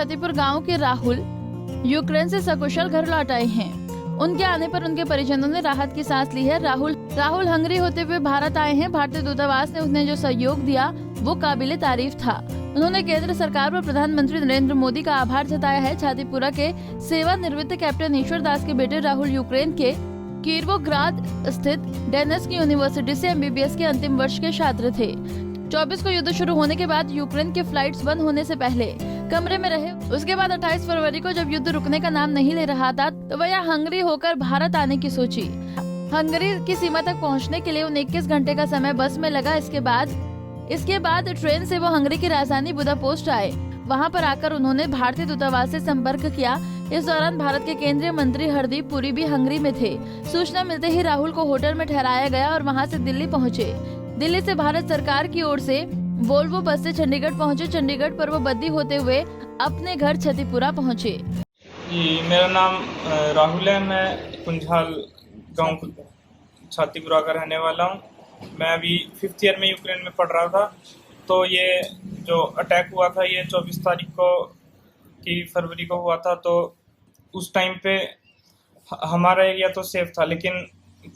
छतीपुर गांव के राहुल यूक्रेन से सकुशल घर लौट आए हैं। उनके आने पर उनके परिजनों ने राहत की सांस ली है। राहुल हंगरी होते हुए भारत आए हैं। भारतीय दूतावास ने उन्हें जो सहयोग दिया वो काबिले तारीफ था। उन्होंने केंद्र सरकार व प्रधानमंत्री नरेंद्र मोदी का आभार जताया है। छातीपुरा के सेवानिवृत्त कैप्टन ईश्वर दास के बेटे राहुल यूक्रेन के कीर्वोग्राद स्थित डेनिस की यूनिवर्सिटी से MBBS के अंतिम वर्ष के छात्र थे। 24 को युद्ध शुरू होने के बाद यूक्रेन के फ्लाइट्स बंद होने से पहले कमरे में रहे। उसके बाद 28 फरवरी को जब युद्ध रुकने का नाम नहीं ले रहा था तो वह हंगरी होकर भारत आने की सोची। हंगरी की सीमा तक पहुंचने के लिए उन्हें 21 घंटे का समय बस में लगा। इसके बाद ट्रेन से वो हंगरी की राजधानी बुदापेस्ट आए। वहां पर आकर उन्होंने भारतीय दूतावास से संपर्क किया। इस दौरान भारत के केंद्रीय मंत्री हरदीप पुरी भी हंगरी में थे। सूचना मिलते ही राहुल को होटल में ठहराया गया और वहां से दिल्ली पहुंचे। दिल्ली से भारत सरकार की ओर से वोल्वो बस से चंडीगढ़ पहुंचे। चंडीगढ़ पर वो बद्दी होते हुए अपने घर छतीपुरा पहुंचे। जी, मेरा नाम राहुल है। मैं कुंझाल गांव छतीपुरा का रहने वाला हूं। मैं अभी 5th ईयर में यूक्रेन में पढ़ रहा था। तो ये जो अटैक हुआ था ये 24 तारीख को की फरवरी को हुआ था। तो उस टाइम पे हमारा एरिया तो सेफ था, लेकिन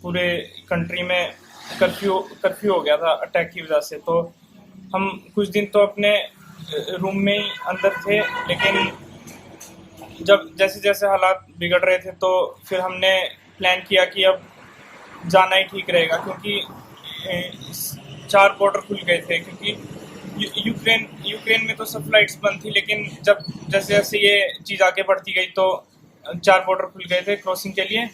पूरे कंट्री में कर्फ्यू हो गया था अटैक की वजह से। तो हम कुछ दिन तो अपने रूम में ही अंदर थे, लेकिन जब जैसे जैसे हालात बिगड़ रहे थे तो फिर हमने प्लान किया कि अब जाना ही ठीक रहेगा, क्योंकि 4 बॉर्डर खुल गए थे। क्योंकि यूक्रेन में तो सब फ्लाइट्स बंद थी, लेकिन जब जैसे जैसे ये चीज़ आगे बढ़ती गई तो 4 बॉर्डर खुल गए थे क्रॉसिंग के लिए।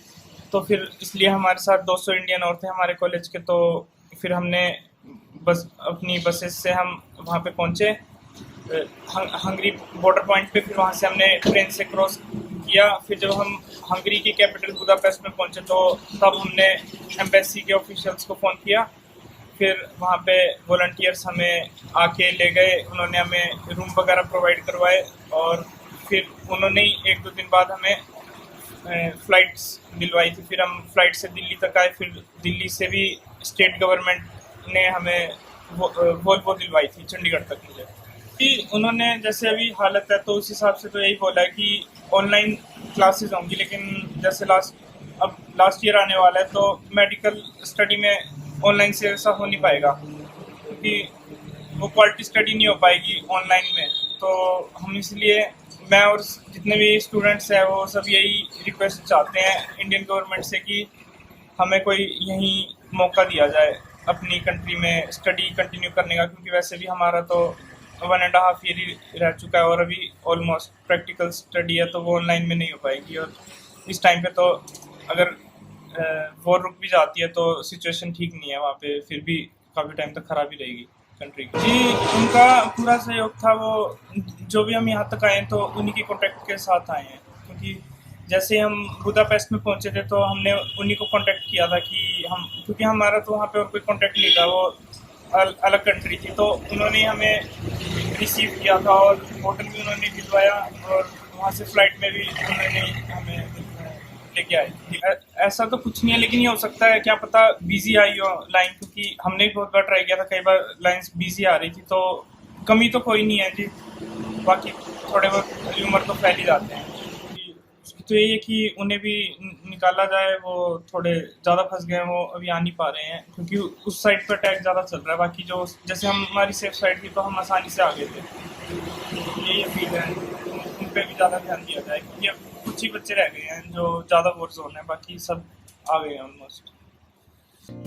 तो फिर इसलिए हमारे साथ 200 इंडियन और थे हमारे कॉलेज के। तो फिर हमने अपनी बसेस से हम वहाँ पे पहुँचे हंगरी बॉर्डर पॉइंट पे। फिर वहाँ से हमने ट्रेन से क्रॉस किया। फिर जब हम हंगरी की कैपिटल बुदापेस्ट में पहुँचे तो तब हमने एम्बेसी के ऑफिशियल्स को फ़ोन किया। फिर वहाँ पे वॉलंटियर्स हमें आके ले गए। उन्होंने हमें रूम वगैरह प्रोवाइड करवाए और फिर उन्होंने ही 1-2 दिन बाद हमें फ़्लाइट्स दिलवाई थी। फिर हम फ्लाइट से दिल्ली तक आए। फिर दिल्ली से भी स्टेट गवर्नमेंट ने हमें वोल्वो दिलवाई थी चंडीगढ़ तक मुझे। कि उन्होंने जैसे अभी हालत है तो उस हिसाब से तो यही बोला है कि ऑनलाइन क्लासेस होंगी, लेकिन जैसे लास्ट ईयर आने वाला है तो मेडिकल स्टडी में ऑनलाइन से ऐसा हो नहीं पाएगा, क्योंकि वो क्वालिटी स्टडी नहीं हो पाएगी ऑनलाइन में। तो हम इसलिए मैं और जितने भी स्टूडेंट्स हैं वो सब यही रिक्वेस्ट चाहते हैं इंडियन गवर्नमेंट से कि हमें कोई यहीं मौका दिया जाए अपनी कंट्री में स्टडी कंटिन्यू करने का, क्योंकि वैसे भी हमारा तो 1.5 ईयर ही रह चुका है और अभी ऑलमोस्ट प्रैक्टिकल स्टडी है तो वो ऑनलाइन में नहीं हो पाएगी। और इस टाइम पे तो अगर वॉर रुक भी जाती है तो सिचुएशन ठीक नहीं है वहाँ पे, फिर भी काफ़ी टाइम तक खराब ही रहेगी कंट्री की। जी, उनका पूरा सहयोग था। वो जो भी हम यहाँ तक आए हैं तो उन्हीं के कॉन्टैक्ट के साथ आए हैं, क्योंकि जैसे हम बुदापेस्ट में पहुँचे थे तो हमने उन्हीं को कॉन्टैक्ट किया था कि क्योंकि हमारा तो वहाँ पे और कोई कॉन्टैक्ट नहीं था, वो अलग कंट्री थी। तो उन्होंने हमें रिसीव किया था और होटल भी उन्होंने दिलवाया और वहाँ से फ्लाइट में भी उन्होंने हमें लेके आए। ऐसा तो कुछ नहीं है, लेकिन ये हो सकता है क्या पता बिजी आई हो लाइन, क्योंकि हमने भी बहुत बार ट्राई किया था, कई बार लाइन्स बिजी आ रही थी। तो कमी तो कोई नहीं है जी, बाकी थोड़े बहुत र्यूमर तो फैल ही जाते हैं। तो यही है कि उन्हें भी निकाला जाए, वो थोड़े ज़्यादा फंस गए, वो अभी आ नहीं पा रहे हैं क्योंकि उस साइड पर अटैक ज़्यादा चल रहा है। बाकी जो जैसे हमारी सेफ साइड थी तो हम आसानी से आ गए थे। यही अपील है उन पर भी ज़्यादा ध्यान दिया जाए, क्योंकि अब कुछ ही बच्चे रह गए हैं जो ज़्यादा वॉर जोन है, बाकी सब आ गए हैं ऑलमोस्ट।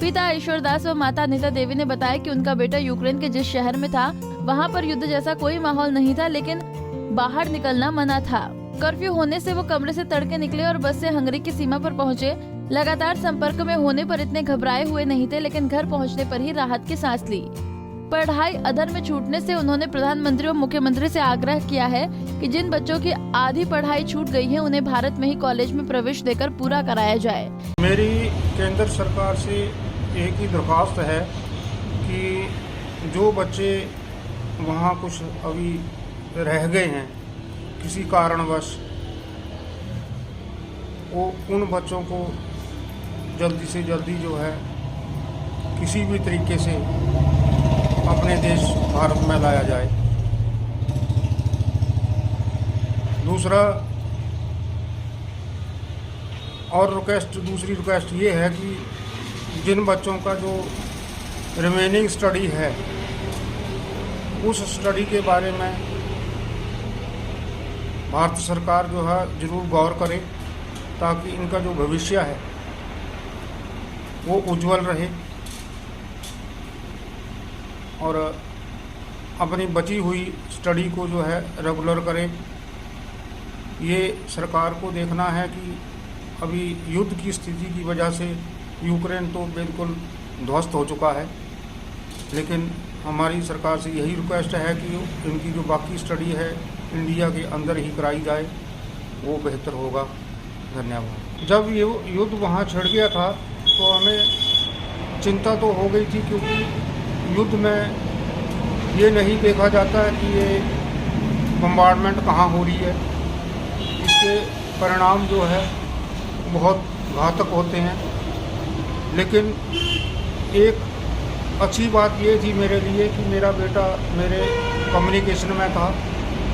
पिता ईश्वर दास व माता अनिता देवी ने बताया कि उनका बेटा यूक्रेन के जिस शहर में था वहां पर युद्ध जैसा कोई माहौल नहीं था, लेकिन बाहर निकलना मना था। कर्फ्यू होने से वो कमरे से तड़के निकले और बस से हंगरी की सीमा पर पहुंचे। लगातार संपर्क में होने पर इतने घबराए हुए नहीं थे, लेकिन घर पहुंचने पर ही राहत की सांस ली। पढ़ाई अधर में छूटने से उन्होंने प्रधानमंत्री और मुख्यमंत्री से आग्रह किया है कि जिन बच्चों की आधी पढ़ाई छूट गई है उन्हें भारत में ही कॉलेज में प्रवेश देकर पूरा कराया जाए। मेरी केंद्र सरकार से एक ही दरख्वास्त है कि जो बच्चे वहाँ कुछ अभी रह गए हैं किसी कारणवश, वो उन बच्चों को जल्दी से जल्दी जो है किसी भी तरीके से अपने देश भारत में लाया जाए। दूसरा और दूसरी रिक्वेस्ट ये है कि जिन बच्चों का जो रिमेनिंग स्टडी है उस स्टडी के बारे में भारत सरकार जो है ज़रूर गौर करे, ताकि इनका जो भविष्य है वो उज्जवल रहे और अपनी बची हुई स्टडी को जो है रेगुलर करे। ये सरकार को देखना है कि अभी युद्ध की स्थिति की वजह से यूक्रेन तो बिल्कुल ध्वस्त हो चुका है, लेकिन हमारी सरकार से यही रिक्वेस्ट है कि इनकी जो बाकी स्टडी है इंडिया के अंदर ही कराई जाए, वो बेहतर होगा। धन्यवाद। जब ये युद्ध वहाँ छिड़ गया था तो हमें चिंता तो हो गई थी, क्योंकि युद्ध में ये नहीं देखा जाता है कि ये बम्बार्डमेंट कहाँ हो रही है। इसके परिणाम जो है बहुत घातक होते हैं, लेकिन एक अच्छी बात ये थी मेरे लिए कि मेरा बेटा मेरे कम्युनिकेशन में था,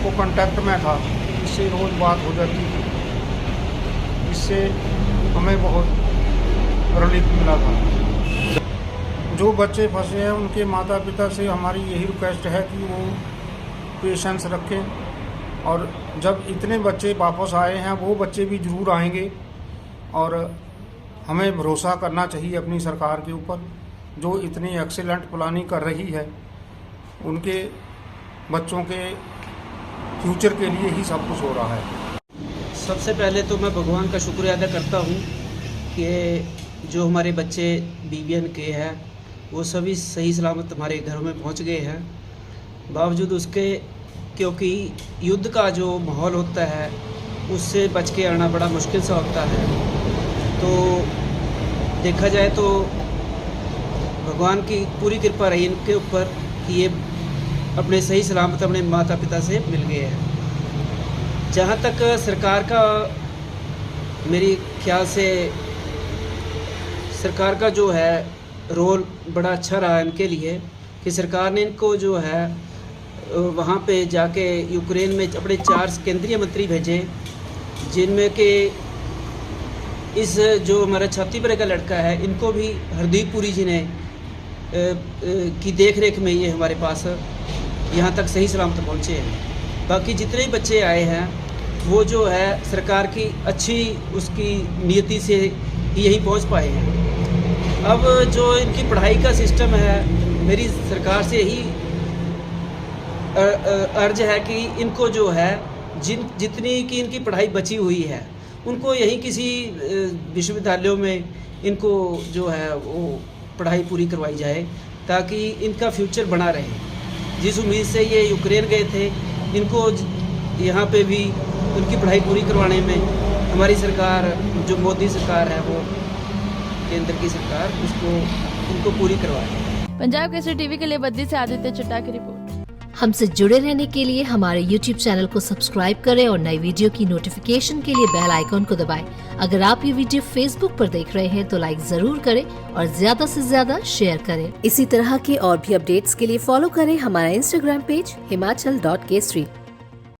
वो कांटेक्ट में था, इससे रोज़ बात हो जाती थी। इससे हमें बहुत रिलीफ मिला था। जो बच्चे फंसे हैं उनके माता पिता से हमारी यही रिक्वेस्ट है कि वो पेशेंस रखें, और जब इतने बच्चे वापस आए हैं वो बच्चे भी ज़रूर आएंगे, और हमें भरोसा करना चाहिए अपनी सरकार के ऊपर, जो इतनी एक्सीलेंट प्लानिंग कर रही है। उनके बच्चों के फ्यूचर के लिए ही सब कुछ हो रहा है। सबसे पहले तो मैं भगवान का शुक्रिया अदा करता हूँ कि जो हमारे बच्चे BBN के हैं वो सभी सही सलामत हमारे घरों में पहुँच गए हैं। बावजूद उसके, क्योंकि युद्ध का जो माहौल होता है उससे बच के आना बड़ा मुश्किल सा होता है, तो देखा जाए तो भगवान की पूरी कृपा रही इनके ऊपर कि ये अपने सही सलामत अपने माता पिता से मिल गए हैं। जहाँ तक सरकार का, मेरी ख्याल से सरकार का जो है रोल बड़ा अच्छा रहा इनके लिए, कि सरकार ने इनको जो है वहाँ पे जाके यूक्रेन में अपने 4 केंद्रीय मंत्री भेजे, जिनमें के इस जो हमारा छातीपुरा का लड़का है इनको भी हरदीप पुरी जी ने की देख रेख में ये हमारे पास यहाँ तक सही सलामत पहुँचे हैं। बाकी जितने बच्चे आए हैं वो जो है सरकार की अच्छी उसकी नियति से ही यहीं पहुँच पाए हैं। अब जो इनकी पढ़ाई का सिस्टम है, मेरी सरकार से यही अर्ज है कि इनको जो है जितनी की इनकी पढ़ाई बची हुई है उनको यहीं किसी विश्वविद्यालयों में इनको जो है वो पढ़ाई पूरी करवाई जाए, ताकि इनका फ्यूचर बना रहे। जिस उम्मीद से ये यूक्रेन गए थे, इनको यहाँ पे भी उनकी पढ़ाई पूरी करवाने में हमारी सरकार, जो मोदी सरकार है, वो केंद्र की सरकार, उसको उनको पूरी करवाए। पंजाब केसरी टीवी के लिए बद्दी से आदित्य चट्टा की रिपोर्ट। हमसे जुड़े रहने के लिए हमारे YouTube चैनल को सब्सक्राइब करें और नई वीडियो की नोटिफिकेशन के लिए बेल आइकॉन को दबाएं। अगर आप ये वीडियो Facebook पर देख रहे हैं तो लाइक जरूर करें और ज्यादा से ज्यादा शेयर करें। इसी तरह के और भी अपडेट्स के लिए फॉलो करें हमारा Instagram पेज himachal.kesri।